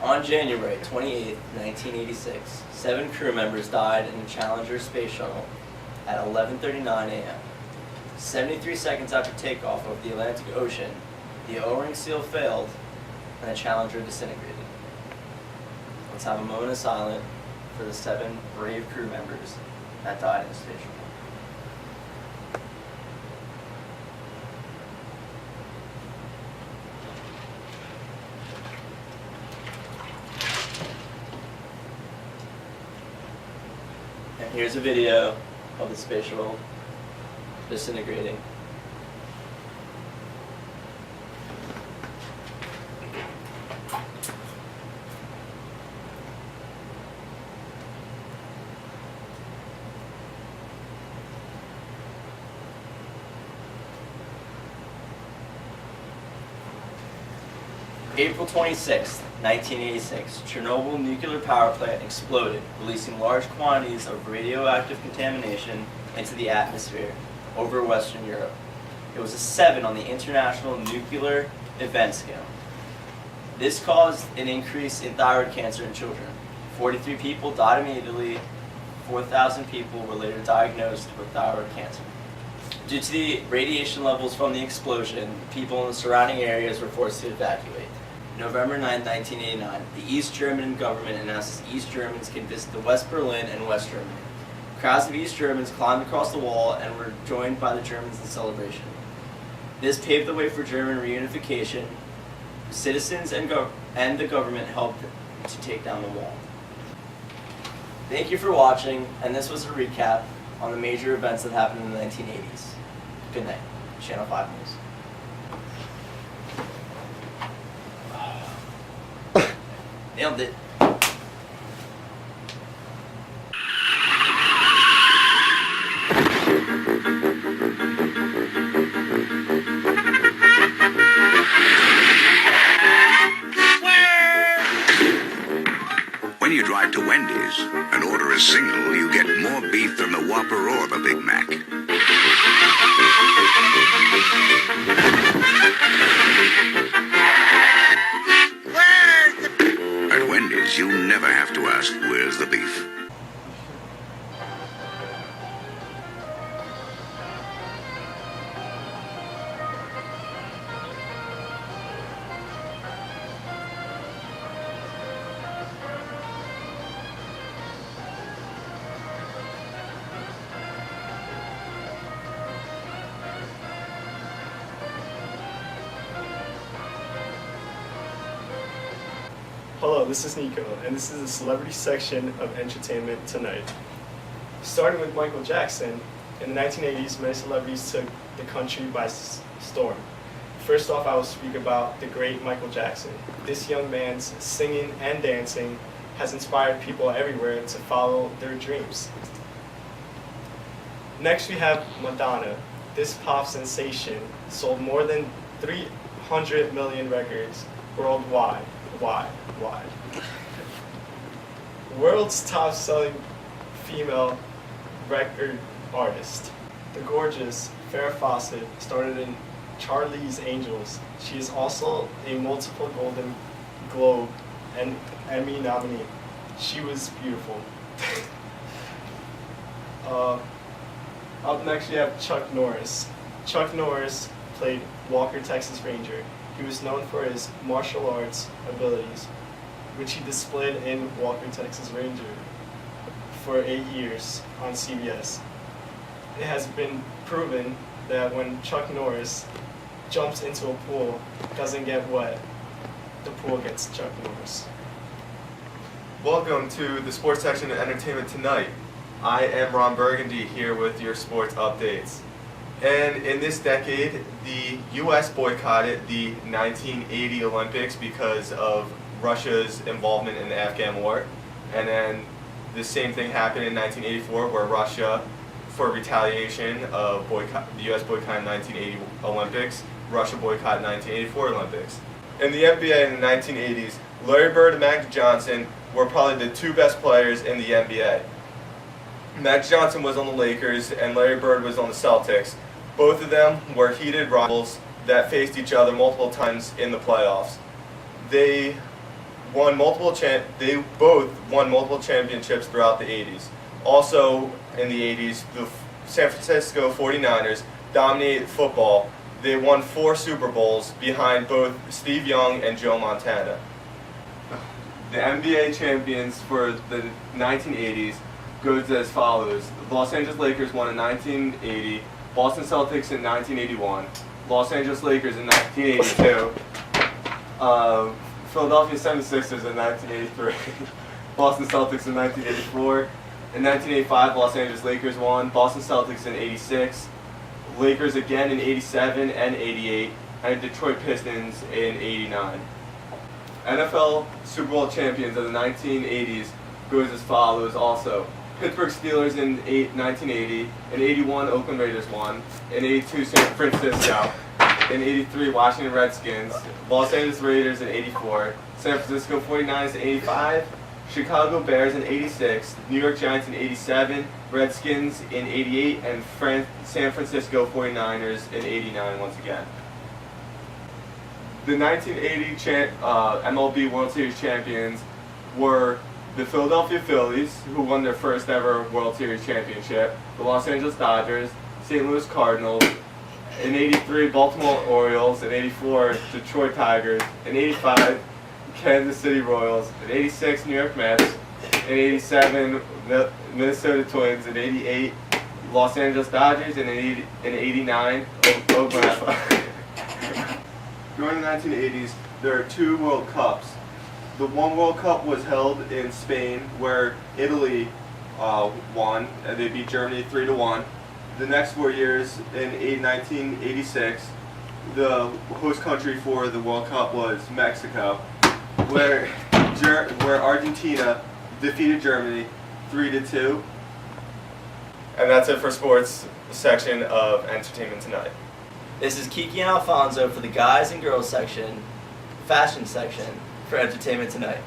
On January 28, 1986, 7 crew members died in the Challenger space shuttle at 11:39 a.m. 73 seconds after takeoff over the Atlantic Ocean, the O-ring seal failed and the Challenger disintegrated. Let's have a moment of silence for the 7 brave crew members that died in the space shuttle. And here's a video of the space shuttle disintegrating. April 26, 1986, Chernobyl nuclear power plant exploded, releasing large quantities of radioactive contamination into the atmosphere over Western Europe. It was a 7 on the International Nuclear Event Scale. This caused an increase in thyroid cancer in children. 43 people died immediately. 4,000 people were later diagnosed with thyroid cancer. Due to the radiation levels from the explosion, people in the surrounding areas were forced to evacuate. November 9, 1989, the East German government announced East Germans can visit the West Berlin and West Germany. Crowds of East Germans climbed across the wall and were joined by the Germans in celebration. This paved the way for German reunification. Citizens and the government helped to take down the wall. Thank you for watching, and this was a recap on the major events that happened in the 1980s. Good night. Channel 5 News. Nailed it. When you drive to Wendy's and order a single, you get more beef than the Whopper or the Big Mac. At Wendy's, you never have to ask, where's the beef? Hello, this is Nico, and this is the celebrity section of Entertainment Tonight. Starting with Michael Jackson, in the 1980s, many celebrities took the country by storm. First off, I will speak about the great Michael Jackson. This young man's singing and dancing has inspired people everywhere to follow their dreams. Next, we have Madonna. This pop sensation sold more than 300 million records worldwide. Why? World's top-selling female record artist. The gorgeous Farrah Fawcett started in Charlie's Angels. She is also a multiple Golden Globe and Emmy nominee. She was beautiful. Up next we have Chuck Norris. Chuck Norris played Walker, Texas Ranger. He was known for his martial arts abilities, which he displayed in Walker, Texas Ranger for 8 years on CBS. It has been proven that when Chuck Norris jumps into a pool, doesn't get wet, the pool gets Chuck Norris. Welcome to the sports section of Entertainment Tonight. I am Ron Burgundy here with your sports updates. And in this decade, the U.S. boycotted the 1980 Olympics because of Russia's involvement in the Afghan war. And then the same thing happened in 1984 where Russia, for retaliation of the U.S. boycotting 1980 Olympics, Russia boycotted 1984 Olympics. In the NBA in the 1980s, Larry Bird and Magic Johnson were probably the 2 best players in the NBA. Magic Johnson was on the Lakers and Larry Bird was on the Celtics. Both of them were heated rivals that faced each other multiple times in the playoffs. They They both won multiple championships throughout the 80s. Also in the 80s, the San Francisco 49ers dominated football. They won 4 Super Bowls behind both Steve Young and Joe Montana. The NBA champions for the 1980s goes as follows. The Los Angeles Lakers won in 1980, Boston Celtics in 1981, Los Angeles Lakers in 1982, Philadelphia 76ers in 1983, Boston Celtics in 1984. In 1985, Los Angeles Lakers won, Boston Celtics in 86, Lakers again in 87 and 88, and Detroit Pistons in 89. NFL Super Bowl champions of the 1980s goes as follows also. Pittsburgh Steelers in 1980, in 81 Oakland Raiders won, in 82 San Francisco, in 83 Washington Redskins, Los Angeles Raiders in 84, San Francisco 49ers in 85, Chicago Bears in 86, New York Giants in 87, Redskins in 88, and San Francisco 49ers in 89 once again. The 1980 MLB World Series champions were the Philadelphia Phillies, who won their first ever World Series championship, the Los Angeles Dodgers, St. Louis Cardinals, in 83 Baltimore Orioles, in 84 Detroit Tigers, in 85 Kansas City Royals, in 86 New York Mets, in 87 Minnesota Twins, in 88 Los Angeles Dodgers, and in 89 Oakland Athletics. During the 1980s, there are 2 World Cups. The one World Cup was held in Spain, where Italy won, and they beat Germany 3-1. The next 4 years, in 1986, the host country for the World Cup was Mexico, where Argentina defeated Germany 3-2. And that's it for sports section of Entertainment Tonight. This is Kiki and Alfonso for the guys and girls section, fashion section for Entertainment Tonight.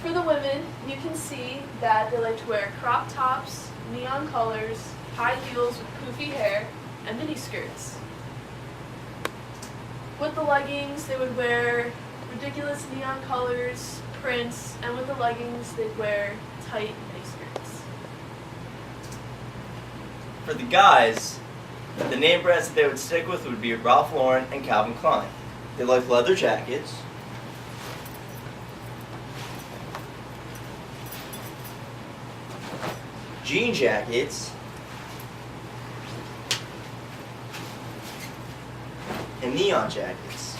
For the women, you can see that they like to wear crop tops, neon colors, high heels with poofy hair, and mini skirts. With the leggings, they would wear ridiculous neon colors, prints, and with the leggings, they'd wear tight mini skirts. For the guys, the name brands that they would stick with would be Ralph Lauren and Calvin Klein. They like leather jackets, jean jackets, and neon jackets.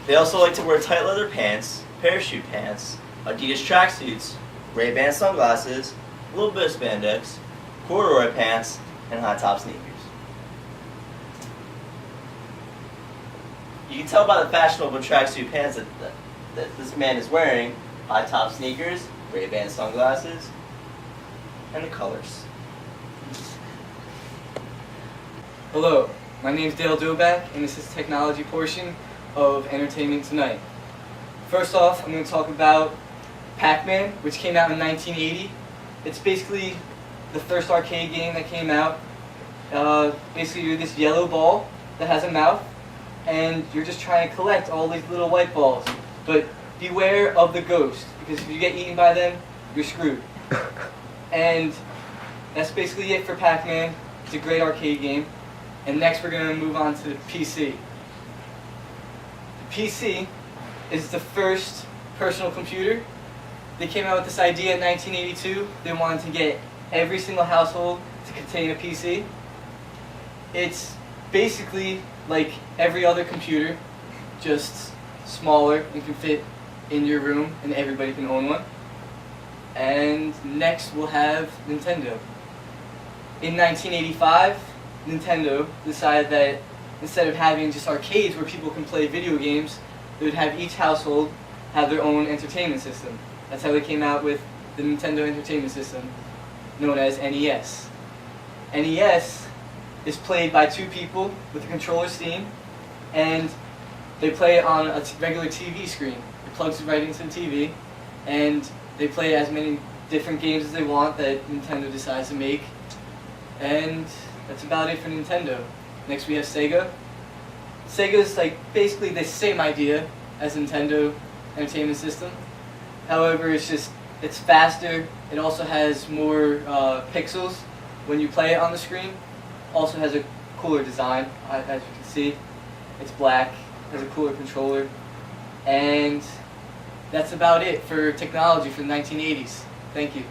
They also like to wear tight leather pants, parachute pants, Adidas tracksuits, Ray-Ban sunglasses, a little bit of spandex, corduroy pants, and high-top sneakers. You can tell by the fashionable tracksuit pants that this man is wearing high-top sneakers, Ray-Ban sunglasses, and the colors. Hello, my name is Dale Doback, and this is the technology portion of Entertainment Tonight. First off, I'm going to talk about Pac-Man, which came out in 1980. It's basically the first arcade game that came out. Basically, you're this yellow ball that has a mouth, and you're just trying to collect all these little white balls. But beware of the ghost, because if you get eaten by them, you're screwed. And that's basically it for Pac-Man. It's a great arcade game. And next we're going to move on to the PC. The PC is the first personal computer. They came out with this idea in 1982. They wanted to get every single household to contain a PC. It's basically like every other computer, just smaller and can fit in your room and everybody can own one. And next we'll have Nintendo. In 1985, Nintendo decided that instead of having just arcades where people can play video games, they would have each household have their own entertainment system. That's how they came out with the Nintendo Entertainment System, known as NES. NES is played by 2 people with a controller steam, and they play it on a regular TV screen. It plugs it right into the TV, and they play as many different games as they want that Nintendo decides to make. And that's about it for Nintendo. Next we have Sega. Sega's like basically the same idea as Nintendo Entertainment System. However, it's faster. It also has more pixels when you play it on the screen. Also has a cooler design, as you can see. It's black, has a cooler controller, and that's about it for technology for the 1980s. Thank you.